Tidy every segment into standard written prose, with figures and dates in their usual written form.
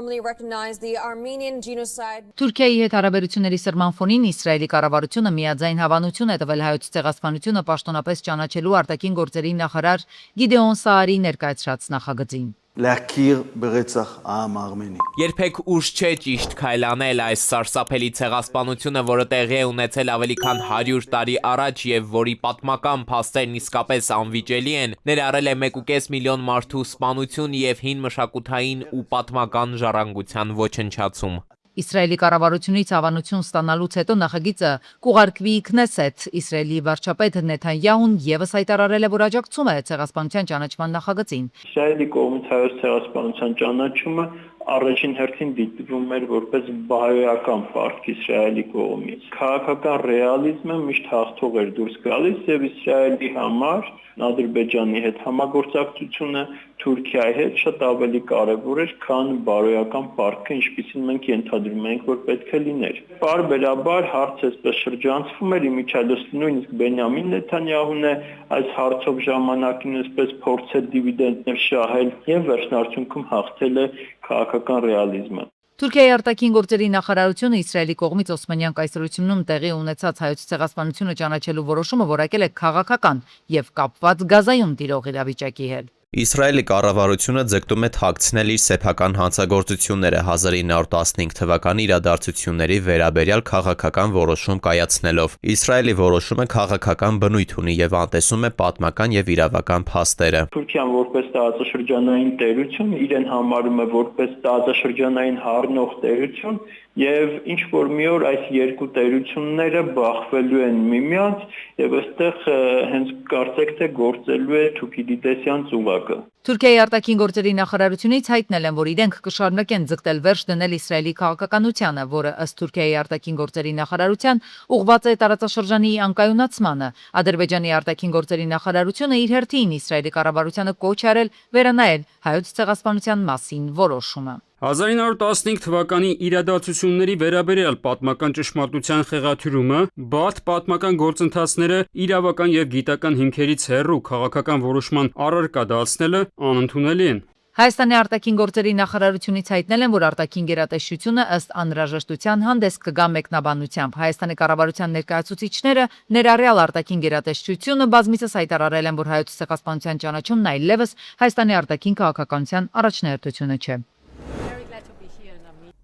formally recognize the Armenian genocide. Թուրքիայի հետ հարաբերությունների սրման ֆոնին Իսրայելի կառավարությունը միաձայն հավանություն է տվել հայոց ցեղասպանությունը պաշտոնապես ճանաչելու արտաքին գործերի նախարար Գիդեոն Սաարի ներկայացրած նախագծին։ להכיר ברצח העם הארמני. Երբեք ուշ չէ ճիշտ քայլանել այս սարսափելի ցեղասպանությունը, որը տեղի է ունեցել ավելի քան 100 տարի առաջ եւ որի պատմական փաստերն իսկապես անվիճելի են, ներառել է 1.5 միլիոն մարդու սպանություն եւ հին մշակութային ու պատմական ժառանգության ոչնչացում։ Իսրայելի կառավարությունից հավանություն ստանալուց հետո նախագիծը կուղարկվի Քնեսեթ։ Իսրայելի վարչապետ Նեթանյահուն եւս հայտարարել է, որ աջակցում է ցեղասպանության ճանաչման նախագծին։ Իսրայելի կողմից հայոց ցեղասպանության ճանաչումը առաջին հերթին դիտվում էր որպես բարոյական պարտք Իսրայելի կողմից։ Քաղաքական ռեալիզմը միշտ հաղթող էր դուրս գալիս եւ Իսրայելի համար Ադրբեջանի հետ համագործակցությունը Թուրքիայի հետ շատ ավելի կարևոր էր, քան բարոյական պարտքը, ինչպիսին մենք ենթադրում ենք, որ պետք է լիներ։ Պարբերաբար հարցը այսպես շրջանցվում էր, իմիջիայլոց նույնիսկ Բենյամին Նեթանյահուն է այս հարցով ժամանակին այսպես փորձել դիվիդենտներ շահել եւ վերջնարդյունքում հաղթել է քաղաքական ռեալիզմը։ Թուրքիայի արտաքին գործերի նախարարությունը Իսրայելի կողմից Օսմանյան կայսրությունում տեղի ունեցած հայոց ցեղասպանությունը ճանաչելու որոշումը որակել է քաղաքական եւ կապված Գազայում տիրող իրավիճակի հետ։ Իսրայելի կառավարությունը ձգտում է թաքցնել իր սեփական հանցագործությունները 1915 թվականի իրադարձությունների վերաբերյալ քաղաքական որոշում կայացնելով։ Իսրայելի որոշումը քաղաքական բնույթ ունի եւ անտեսում է պատմական եւ իրավական փաստերը։ Թուրքիան որպես տարածաշրջանային տերություն իրեն համարում է որպես տարածաշրջանային հարնող տերություն եւ ինչ որ մի օր այս երկու տերությունները բախվելու են միմյանց եւ այստեղ հենց կարծեք թե գործելու է Թուքիդիդեսյան ծուղակը։ Թուրքիայի արտաքին գործերի նախարարությունից հայտնել են, որ իրենք կշարունակեն ձգտել վերջ դնել Իսրայելի քաղաքականությանը, որը ըստ Թուրքիայի արտաքին գործերի նախարարության ուղղված է տարածաշրջանի անկայունացմանը։ Ադրբեջանի արտաքին գործերի նախարարությունը իր հերթին Իսրայելի կառավարությանը կոչ արել վերանայել հայոց ցեղասպանության մասին որոշումը։ 1915 թվականի իրադարձությունների վերաբերյալ պատմական ճշմարտության խեղաթյուրումը, բարդ պատմական գործընթացները իրավական եւ գիտական հիմքերից հեռու քաղաքական որոշման առարկա դարձնելը անընդունելի են։ Հայաստանի արտաքին գործերի նախարարությունից հայտնել են, որ արտաքին գերատեսչությունը ըստ անհրաժեշտության հանդես կգա մեկնաբանությամբ։ Հայաստանի կառավարության ներկայացուցիչները ներառյալ արտաքին գերատեսչությունը բազմիցս հայտարարել են, որ հայոց ցեղասպանության ճանաչումն այլևս Հայաստանի արտաքին քաղաքականության առաջնահերթությունը չէ։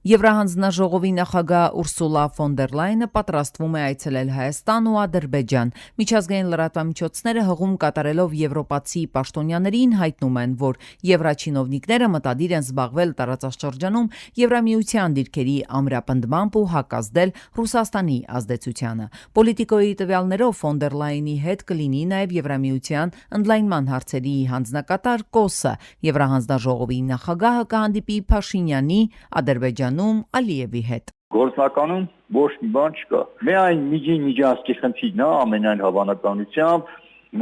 Եվրահանձնաժողովի նախագահ Ուրսուլա ֆոն դեր Լայնը պատրաստվում է այցելել Հայաստան ու Ադրբեջան։ Միջազգային լրատվամիջոցները հղում կատարելով եվրոպացի պաշտոնյաներին հայտնում են, որ եվրաչինովնիկները մտադիր են զբաղվել տարածաշրջանում Եվրամիության դիրքերի ամրապնդմամբ ու հակազդել Ռուսաստանի ազդեցությանը։ Պոլիտիկոյի տվյալներով ֆոն դեր Լայնի հետ կլինի նաև Եվրամիության ընդլայնման հարցերի հանձնակատար Կոսը։ Եվրահանձնաժողովի նախագահը կհանդիպի Փաշինյանի, Ադրբեջանում Ալիևի հետ։ Գործնականում ոչ մի բան չկա։ Միայն միջանցքի խնդիրն է ամենայն հավանականությամբ,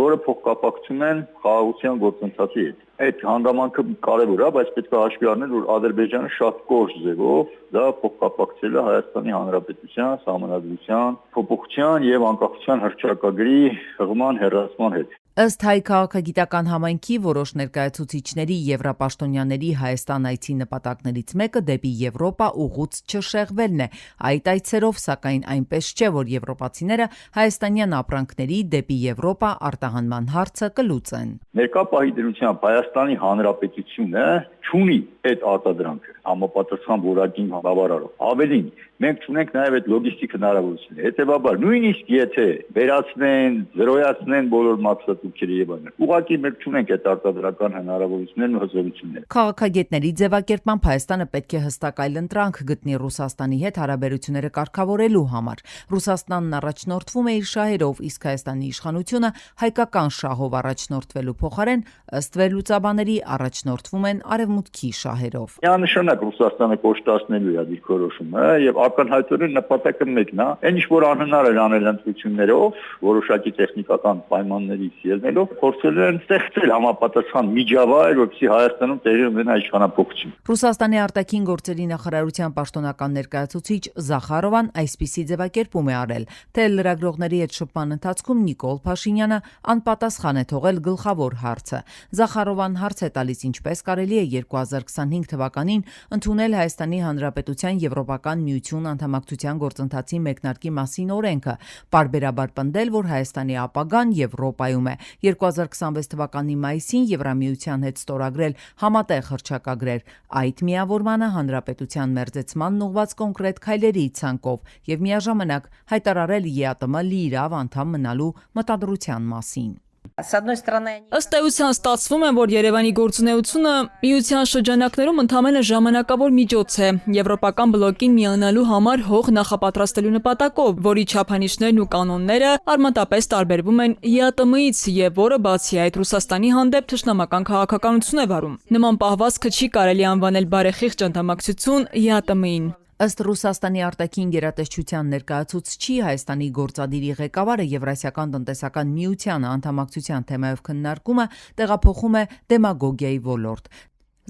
որը փոխկապակցում են խաղաղության գործընթացի հետ։ Այդ հանգամանքը կարևոր է, բայց պետք է հաշվի առնել, որ Ադրբեջանը շատ կոշտ ձևով դա փոխկապակցել է Հայաստանի Հանրապետության սահմանադրության փոփոխության եւ անկախության հռչակագրի հղման հեռացման հետ։ Ըստ հայ քաղաքագիտական համայնքի որոշ ներկայացուցիչների եվրապաշտոնյաների Հայաստան այցի նպատակներից մեկը դեպի Եվրոպա ուղուց չշեղվելն է։ Այդ այցերով սակայն այնպես չէ, որ եվրոպացիները հայաստանյան ապրանքների դեպի Եվրոպա արտահանման հարցը կլուծեն։ Ներկա պահի դրությամբ Հայաստանի Հանրապետությունը չունի այդ արտադրանքը համապատասխան որակին բավարարող։ Ավելին, մենք չունենք նաև այդ լոգիստիկ հնարավորությունները։ Հետևաբար, նույնիսկ եթե վերացնեն, զրոյացնեն բոլոր մաքսատուփքերը եւ այլն, ուղղակի մենք չունենք այդ արտադրական հնարավորություններն ու հզորությունները։ Քաղաքագետների ձևակերպմամբ Հայաստանը պետք է հստակ այլընտրանք գտնի Ռուսաստանի հետ հարաբերությունները կարգավորելու համար։ Ռուսաստանն առաջնորդվում է իր շահերով, իսկ Հայաստանի իշխանությունը հայկական շահով առաջնորդվելու փոխարեն ըստ վերլուծաբաների առաջնորդվում են արևմուտքի շահերով։ Միանշանակ Ռուսաստանը կոշտացնելու է դիրքորոշումը եւ ակնհայտորեն նպատակը մեկն է, այն ինչ որ անհնար էր անել ընտրություններով, որոշակի տեխնիկական պայմանների ելնելով փորձել են ստեղծել համապատասխան միջավայր, որպեսզի Հայաստանում տեղի ունենա իշխանապողություն։ Ռուսաստանի արտաքին գործերի նախարարության պաշտոնական ներկայացուցիչ Զախարովան այսպիսի ձևակերպում է արել, թե լրագրողների հետ շփման ընթացքում Նիկոլ Փաշինյանը անպատասխան է թողել գլխավոր հարցը։ Զախարովան հարց է տալիս, ինչպես կարելի է 2025 թվականին ընդունել Հայաստանի Հանրապետության Եվրոպական միություն անդամակցության գործընթացի մեկնարկի մասին օրենքը, պարբերաբար պնդել, որ Հայաստանի ապագան Եվրոպայում է, 2026 թվականի մայիսին Եվրամիության հետ ստորագրել համատեղ հռչակագրեր, այդ միավորմանը հանրապետության մերձեցման ուղղված կոնկրետ քայլերի ցանկով եւ միաժամանակ հայտարարել ԵԱՏՄ լիիրավ անդամ մնալու մտադրության մասին։ Ըստ էության ստացվում է, որ Երևանի գործունեությունը միության շրջանակներում ընդամենը ժամանակավոր միջոց է եվրոպական բլոկին միանալու համար հող նախապատրաստելու նպատակով, որի չափանիշներն ու կանոնները արմատապես տարբերվում են ԵԱՏՄ-ից եւ որը բացի այդ Ռուսաստանի հանդեպ թշնամական քաղաքականություն է վարում։ Նման պահվածքը չի կարելի անվանել բարեխիղճ անդամակցություն ԵԱՏՄ-ին։ Ըստ Ռուսաստանի արտաքին գերատեսչության ներկայացուցչի Հայաստանի գործադիրի ղեկավարը Եվրասիական տնտեսական միությանը անդամակցության թեմայով քննարկումը տեղափոխում է դեմագոգիայի ոլորտ։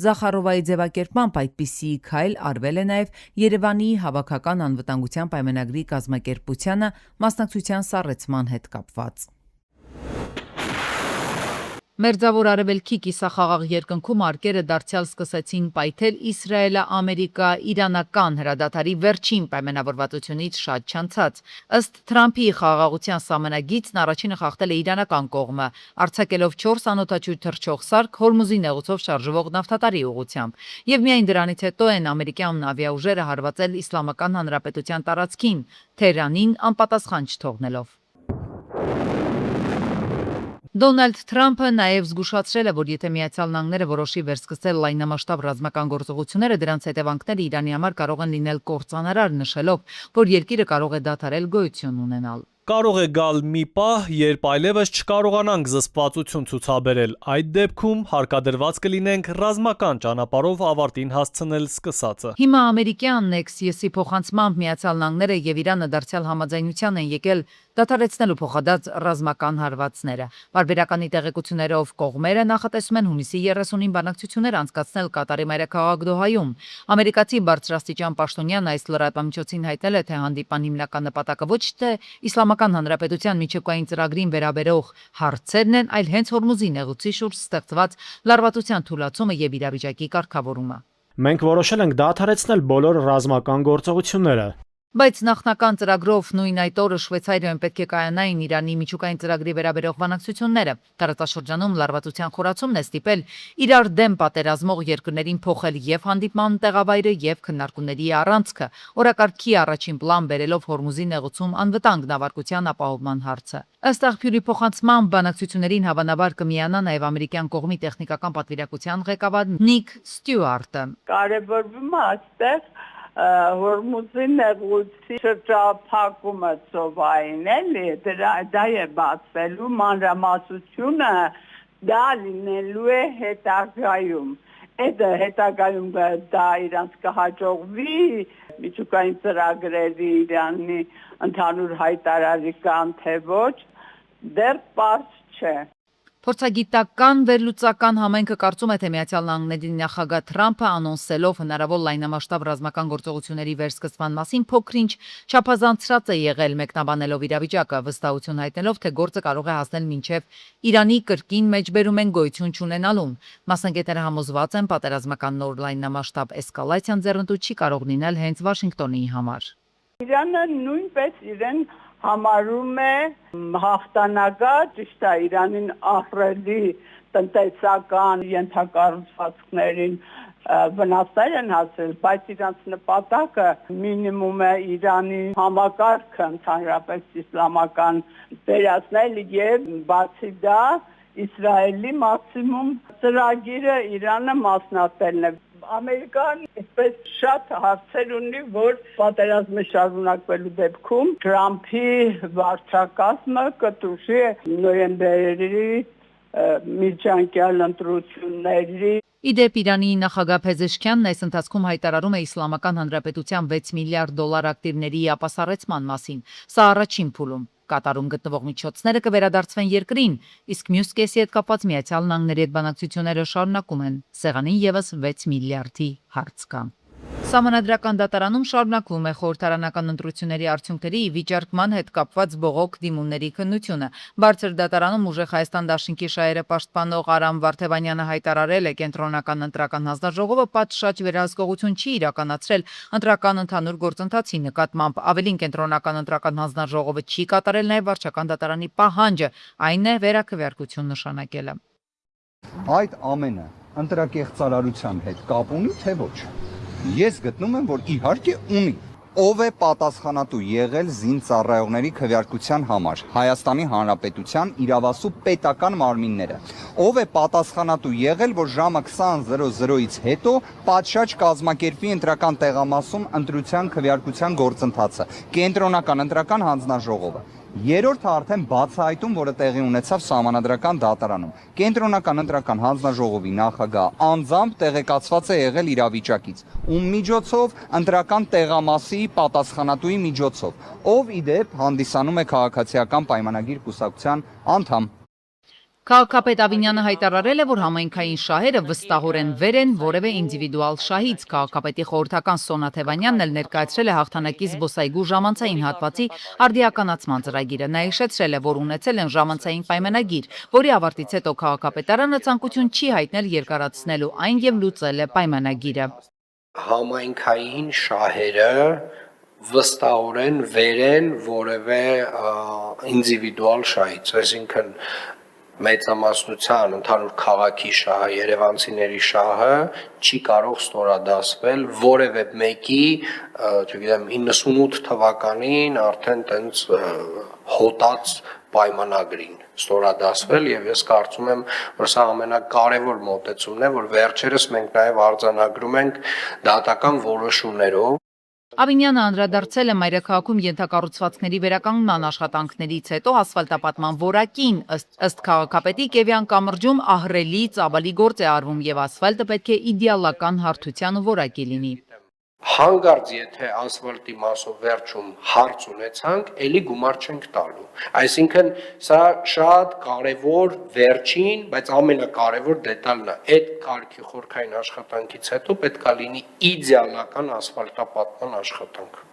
Զախարովայի ձևակերպմամբ այդպիսի քայլ արվել է նաև Երևանի հավաքական անվտանգության պայմանագրի կազմակերպությանը մասնակցության սառեցման հետ կապված։ Մերձավոր Արևելքի կիսախաղաղ երկնքում արկերը դարձյալ սկսեցին պայթել Իսրայելա-Ամերիկա-Իրանական հրադադարի վերջին պայմանավորվածությունից շատ չանցած։ Ըստ Թրամփի խաղաղության սահմանագիծն առաջինը խախտել է իրանական կողմը, արձակելով 4 անօդաչու թռչող սարք Հորմուզի նեղուցով շարժվող նավթատարի ուղղությամբ։ Եվ միայն դրանից հետո են ամերիկյան ավիաուժերը հարվածել Իսլամական Հանրապետության տարածքին, Թեհրանին անպատասխան չթողնելով։ Դոնալդ Թրամփը նաև զգուշացրել է, որ եթե Միացյալ Նահանգները որոշի վերսկսել լայնամասշտաբ ռազմական գործողությունները, դրանց հետևանքները Իրանի համար կարող են լինել կործանարար, նշելով, որ երկիրը կարող է դադարել գոյություն ունենալ։ Կարող է գալ մի պահ, երբ այլևս չկարողանանք զսպվածություն ցուցաբերել, այդ դեպքում հարկադրված կլինենք ռազմական ճանապարհով ավարտին հասցնել սկսածը։ Հիմա ամերիկյան Nexus-ի փոխանցմամբ Միացյալ Նահանգները եւ Իրանը դարձյալ համաձայնության են եկել դադարեցնելու փոխադարձ ռազմական հարվածները։ Բարբերականի տեղեկություններով կողմերը նախատեսում են հունիսի 30-ին բանակցություններ անցկացնել Կատարի մայրաքաղաք Դոհայում։ Ամերիկացի բարձրաստիճան պաշտոնյան այս լրատվամիջոցին հայտնել է, թե հանդիպան հիմնական նպատակը ոչ թե Իսլամական Հանրապետության միջուկային ծրագրին վերաբերող հարցերն են, այլ հենց Հորմուզի նեղուցի շուրջ ստեղծված լարվածության թուլացումը եւ իրավիճակի կարգավորումը։ Մենք որոշել ենք դադարեցնել բոլոր ռազմական գործողությունները։ Բայց նախնական ծրագրով նույն այդ օրը Շվեյցարիայում պետք է կայանային Իրանի միջուկային ծրագրի վերաբերող բանակցությունները։ Տարածաշրջանում լարվածության խորացումն է ստիպել իրար դեմ պատերազմող երկրներին փոխել եւ հանդիպման տեղավայրը եւ քննարկումների առանցքը, օրակարգի առաջին պլան բերելով Հորմուզի նեղուցում անվտանգ նավարկության ապահովման հարցը։ Ըստ աղբյուրի փոխանցման բանակցություններին հավանաբար կմիանա նաեւ ամերիկյան կողմի տեխնիկական պատվիրակության ղեկավար Նիկ Ստյուարտը։ Կարևորվում է այստեղ Հորմուզի նեղուցի շրջափակումը ծովային էլի, դա է բացվելու մանրամասնությունը, դա լինելու է հետագայում։ Այդ հետագայում դա իրանց կհաջողվի միջուկային ծրագրերի Իրանի ընդհանուր հայտարարի կան թե ոչ, դեռ պարզ չէ։ Փորձագիտական վերլուծական համայնքը կարծում է, թե Միացյալ Նահանգների նախագահ Թրամփը անոնսելով հնարավոր լայնամասշտաբ ռազմական գործողությունների վերսկսման մասին փոքրինչ չափազանցրած է եղել, մեկնաբանելով իրավիճակը, վստահություն հայտնելով, թե գործը կարող է հասնել մինչև Իրանի կրկին մեջբերում են գոյություն չունենալուն։ Մասնագետները համոզված են, պատերազմական նոր լայնամասշտաբ էսկալացիան ձեռնտու չի կարող լինել հենց Վաշինգտոնի համար։ Իրանը նույնպես իրեն համարում է հաղթանակած, ճիշտ է, Իրանին ահռելի տնտեսական ենթակառուցվածքներին վնասներ են հասել, բայց իրանց նպատակը մինիմում է Իրանի համակարգը ընդհանրապես իսլամական վերացնել եւ բացի դա Իսրայելի մաքսիմում ծրագիրը Իրանը մասնատելն է։ Ամերիկան այսպես շատ հարցեր ունի, որ պատերազմը շարունակվելու դեպքում Թրամփի վարչակազմը կտուժի նոյեմբերի միջանկյալ ընտրությունների։ Իդեպ Իրանի նախագահ Փեզեշքյանն այս ընթացքում հայտարարում է Իսլամական Հանրապետության $6 միլիարդ ակտիվների ապասառեցման մասին։ Սա առաջին փուլում։ Կատարում գտնվող միջոցները կվերադարձվեն երկրին, իսկ մյուս կեսի հետ կապված Միացյալ Նահանգների հետ բանակցությունները շարունակում են։ Սեղանին եւս 6 միլիարդի հարց կա։ Սահմանադրական դատարանում շարունակվում է խորհրդարանական ընտրությունների արդյունքների վիճարկման հետ կապված բողոք դիմումների քննությունը։ Բարձր դատարանում ուժեղ Հայաստան դաշինքի շահերը պաշտպանող Արամ Վարդևանյանը հայտարարել է, կենտրոնական ընտրական հանձնաժողովը պատշաճ վերահսկողություն չի իրականացրել ընտրական ընդհանուր գործընթացի նկատմամբ։ Ավելին, կենտրոնական ընտրական հանձնաժողովը չի կատարել նաև վարչական դատարանի պահանջը, այն է վերաքվեարկություն նշանակելը։ Այդ ամենը ընտրակեղծարարության հետ կապ ունի, թե ոչ։ Ես գտնում եմ, որ իհարկե ունի։ Ով է պատասխանատու եղել զինծառայողների քվեարկության համար։ Հայաստանի Հանրապետության իրավասու պետական մարմինները։ Ով է պատասխանատու եղել, որ ժամը 20:00-ից հետո պատշաճ կազմակերպվի ընտրական տեղամասում ընտրության քվեարկության գործընթացը։ Կենտրոնական ընտրական հանձնաժողովը։ Երրորդը արդեն բացահայտում, որը տեղի ունեցավ Սահմանադրական դատարանում։ Կենտրոնական ընտրական հանձնաժողովի նախագահ անձամբ տեղեկացված է եղել իրավիճակից, ում միջոցով ընտրական տեղամասի պատասխանատուի միջոցով, ով ի դեպ հանդիսանում է քաղաքացիական պայմանագիր կուսակցության անդամ։ Քաղաքապետ Ավինյանը հայտարարել է, որ համայնքային շահերը վստահորեն վեր են որևէ ինդիվիդուալ շահից։ Քաղաքապետի խորհրդական Սոնա Թևանյանն էլ ներկայացրել է հաղթանակի զբոսայգու ժամանցային հատվածի արդիականացման ծրագիրը։ Նա հիշեցրել է, որ ունեցել են ժամանցային պայմանագիր, որի ավարտից հետո քաղաքապետարանը ցանկություն չի հայտնել երկարացնելու այն եւ լուծել է պայմանագիրը։ Համայնքային շահերը վստահորեն վեր են որևէ ինդիվիդուալ շահից, այսինքն մեծամասնության ընդհանուր քաղաքի շահը, երևանցիների շահը չի կարող ստորադասվել որևէ մեկի, չգիտեմ, 98 թվականին արդեն տենց հոտած պայմանագրին ստորադասվել եւ ես կարծում եմ, որ սա ամենակարևոր մոտեցումն է, որ վերջերս մենք նաեւ արձանագրում ենք դատական որոշումներով։ Ավինյանը անդրադարձել է մայրաքաղաքում ենթակառուցվածքների վերականգնման աշխատանքներից հետո ասֆալտապատման որակին, ըստ քաղաքապետի Կևյան կամրջում ահռելի ծավալի գործ է արվում եւ ասֆալտը պետք է իդեալական հարթության ու որակի լինի։ Հանկարծ եթե ասֆալտի մասով վերջում հարց ունեցանք, ելի գումար չենք տալու։ Այսինքն սա շատ կարևոր վերջին, բայց ամենակարևոր դետալն է։ Այդ կարգի խորքային աշխատանքից հետո պետք է լինի իդեալական ասֆալտապատման աշխատանք։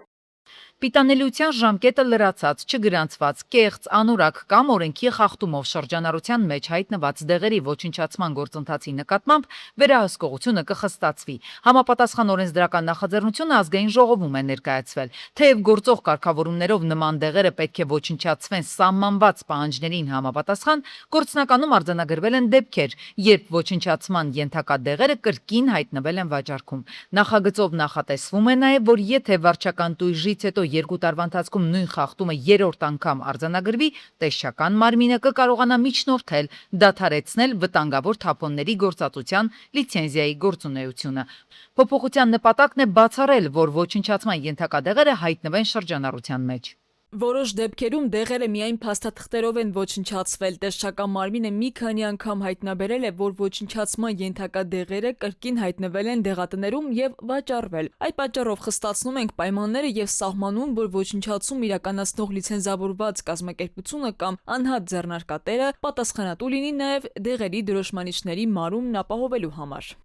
Պիտանելիության ժամկետը լրացած, չգրանցված, կեղծ, անորակ կամ օրենքի խախտումով շրջանառության մեջ հայտնված դեղերի ոչնչացման գործընթացի նկատմամբ վերահսկողությունը կխստացվի։ Համապատասխան օրենսդրական նախաձեռնությունը ազգային ժողովում է ներկայացվել։ Թեև գործող կարգավորումներով նման դեղերը պետք է ոչնչացվեն սահմանված պահանջներին համապատասխան, գործնականում արձանագրվել են դեպքեր, երբ ոչնչացման ենթակա դեղերը կրկին հայտնվել են վաճառքում։ Նախագծով նախատեսվում է նաև, որ եթե վարչական տույժից հետո 2 տարվա ընթացքում նույն խախտումը երրորդ անգամ արձանագրվի, տեսչական մարմինը կկարողանա միջնորդել, դադարեցնել վտանգավոր թափոնների գործածության լիցենզիայի գործունեությունը։ Փոփոխության նպատակն է բացառել, որ ոչնչացման ենթակա դեղերը հայտնվեն շրջանառության մեջ։ Որոշ դեպքերում դեղերը միայն փաստաթղթերով են ոչնչացվել։ Տեսչական մարմինը մի քանի անգամ հայտնաբերել է, որ ոչնչացման ենթակա դեղերը կրկին հայտնվել են դեղատներում եւ վաճառվել։ Այդ պատճառով խստացնում ենք պայմանները եւ սահմանում, որ ոչնչացում իրականացնող լիցենզավորված կազմակերպությունը կամ անհատ ձեռնարկատերը պատասխանատու լինի նաեւ դեղերի դրոշմանիչների մարումն ապահովելու համար։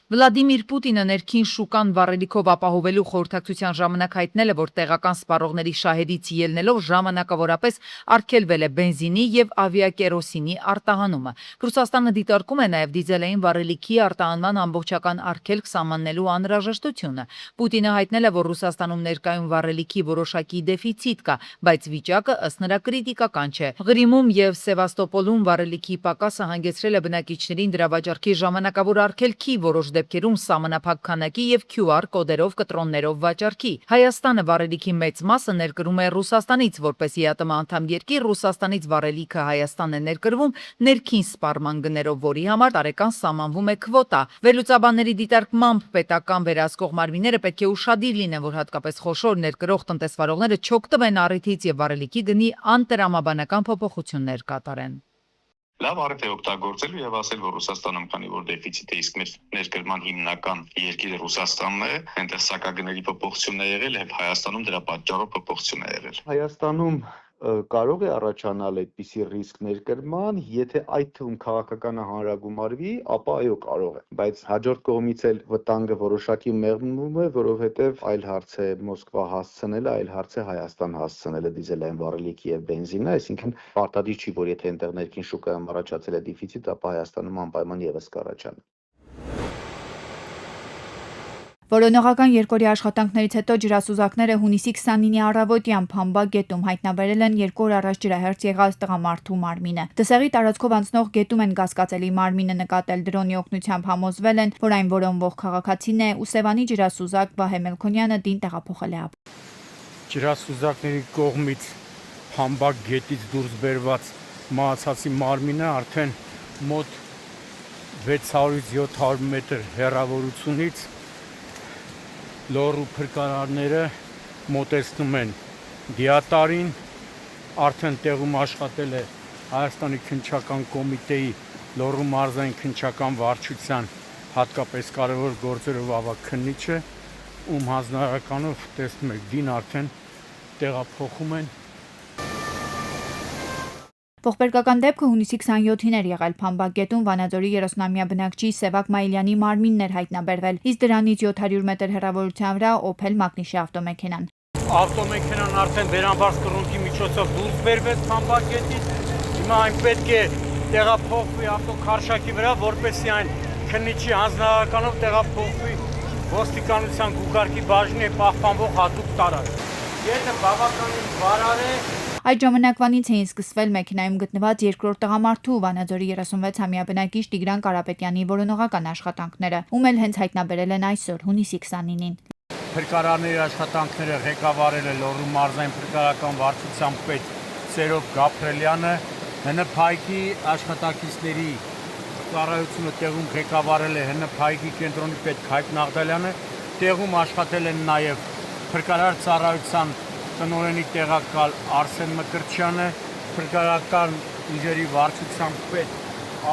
Վլադիմիր Պուտինը ներքին շուկան վառելիքով ապահովելու խորհրդակցության ժամանակ հայտնել է, որ տեղական սպառողների շահերից ելնելով ժամանակավորապես արգելվել է բենզինի եւ ավիակերոսինի արտահանումը։ Ռուսաստանը դիտարկում է նաեւ դիզելային վառելիքի արտահանման ամբողջական արգելք սահմանելու անհրաժեշտությունը։ Պուտինը հայտնել է, որ Ռուսաստանում ներկայում վառելիքի որոշակի դեֆիցիտ կա, բայց վիճակը ըստ նրա կրիտիկական չէ։ Ղրիմում եւ Սևաստոպոլում վառելիքի պակասը հանգեցրել է բնակիչներին դրա վաճառքի ժամանակավոր արգելքի, որոշ դեպքերում սահմանափակ քանակի եւ QR կոդերով կտրոններով վաճառքի։ Հայաստանը վառելիքի մեծ մասը ներկրում է Ռուսաստանից, որպես ԵԱՏՄ անդամ երկիր Ռուսաստանից վառելիքը Հայաստան է ներկրվում ներքին սպառման գներով, որի համար տարեկան սահմանվում է քվոտա։ Վերլուծաբանների դիտարկմամբ պետական վերահսկող մարմինները պետք է ուշադիր լինեն, որ հատկապես խոշոր ներկրող տնտեսվարողները չօգտվեն առիթից եւ վառելիքի գնի անտրամաբանական փոփոխություններ կատարեն։ Լավ առիթ է օգտագործելու եւ ասել, որ Ռուսաստանում քանի որ դեֆիցիտ է, իսկ մեր ներկրման հիմնական երկիրը Ռուսաստանն է, այնտեղ սակագների փոփոխություն է եղել եւ Հայաստանում դրա պատճառով փոփոխություն է եղել։ Հայաստանում կարող է առաջանալ այդպիսի ռիսկ ներկրման, եթե այդ թվում քաղաքականը հանրագումարվի, ապա այո կարող է, բայց հաջորդ կողմից էլ վտանգը որոշակի մեղմում է, որովհետև այլ հարց է Մոսկվա հասցնելը, այլ հարց է Հայաստան հասցնելը դիզելային վառելիքի եւ բենզինը, այսինքն պարտադիր չի, որ եթե այնտեղ ներքին շուկայում առաջացել է դեֆիցիտ, ապա Հայաստանում անպայման եւս կառաջանա։ Որոնողական երկօրյա աշխատանքներից հետո ջրասուզակները հունիսի 29-ի առավոտյան Փամբա գետում հայտնաբերել են 2 օր առաջ ջրահերձ եղած տղամարդու մարմինը։ Դսեղի տարածքով անցնող գետում են գասկածելի մարմինը նկատել, դրոնի օգնությամբ համոզվել են, որ այն որոնվող քաղաքացին է ու Սևանի ջրասուզակ Վահե Մելքոնյանը դին տեղափոխել է ապ։ Ջրասուզակների կողմից Փամբա գետից դուրս բերված մահացածի մարմինը արդեն մոտ 600-700 մետր հեռավորությունից լոռու փրկարարները մոտեցնում են դիատարին, արդեն տեղում աշխատել է Հայաստանի քննչական կոմիտեի լոռու մարզային քննչական վարչության հատկապես կարևոր գործերով ավագ քննիչը, ում հանձնարարականով տեսնում եք դին արդեն տեղափոխում են։ Ողբերգական դեպքը հունիսի 27-ին էր եղել Փամբա գետում Վանաձորի 30-ամյա բնակչի Սևակ Մայիլյանի մարմինն էր հայտնաբերվել, իսկ դրանից 700 մետր հեռավորության վրա Opel Magnishi ավտոմեքենան։ Ավտոմեքենան արդեն վերամբարձ կռունկի միջոցով դուրս բերվեց Փամբա գետից, հիմա այն պետք է տեղափոխվի ավտոքարշակի վրա, որպեսզի այն քննիչի հանձնարարականով տեղափոխվի ոստիկանության գուգարկի բաժնի պահպանվող հատուկ տարածք։ Գետը բավականին վարար է։ Այդ ժամանակվանից էին սկսվել մեքենայում գտնված երկրորդ տղամարդու Վանաձորի 36-ամյա բնակիչ Տիգրան Կարապետյանի որոնողական աշխատանքները, ում էլ հենց հայտնաբերել են այսօր հունիսի 29-ին։ Փրկարարների աշխատանքները ղեկավարել է Լոռու մարզային փրկարարական վարչության պետ Սերոբ Գաբրելյանը, ՀՆՓ-ի աշխատակիցների ծառայությունը տեղում ղեկավարել է ՀՆՓ-ի կենտրոնի պետ Քայք Նաղդալյանը, տեղում աշխատել են նաև փրկարար ծառայության տնօրենի տեղակալ Արսեն Մկրտչյանը, փրկարարական ուժերի վարչության պետ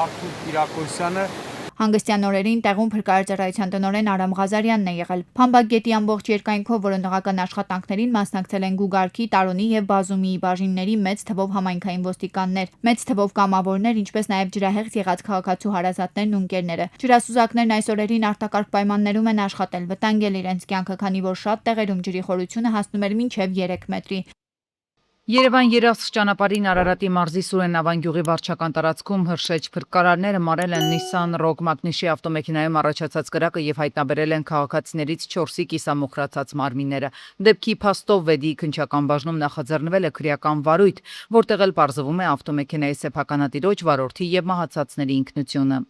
Արթուր Կիրակոսյանը։ Հանգստյան օրերին տեղում փրկարար ծառայության տնօրեն Արամ Ղազարյանն է եղել։ Փամբա գետի ամբողջ երկայնքով որոնողական աշխատանքներին մասնակցել են Գուգարկի, Տարոնի եւ Բազումիի բաժինների մեծ թվով համայնքային ոստիկաններ, մեծ թվով կամավորներ, ինչպես նաեւ ջրահեղձ եղած քաղաքացու հարազատներն ու ընկերները։ Ջրասուզակներն այս օրերին արտակարգ պայմաններում են աշխատել, վտանգել իրենց կյանքը, քանի որ շատ տեղերում ջրի խորությունը հասնում էր մինչև 3 մետրի։ Երևան-Երասխ ճանապարհին Արարատի մարզի Սուրեն Ավան գյուղի վարչական տարածքում հրշեջ փրկարարները մարել են Nissan Rogue Magnishi ավտոմեքենայում առաջացած կրակը եւ հայտնաբերել են քաղաքացիներից 4-ի կիսամոխրացած մարմինները։ Դեպքի փաստով Վեդի քննչական բաժնում նախաձեռնվել է քրեական վարույթ, որտեղ էլ պարզվում է ավտոմեքենայի սեփականատիրոջ վարորդի եւ մահացածների ինքնությունը։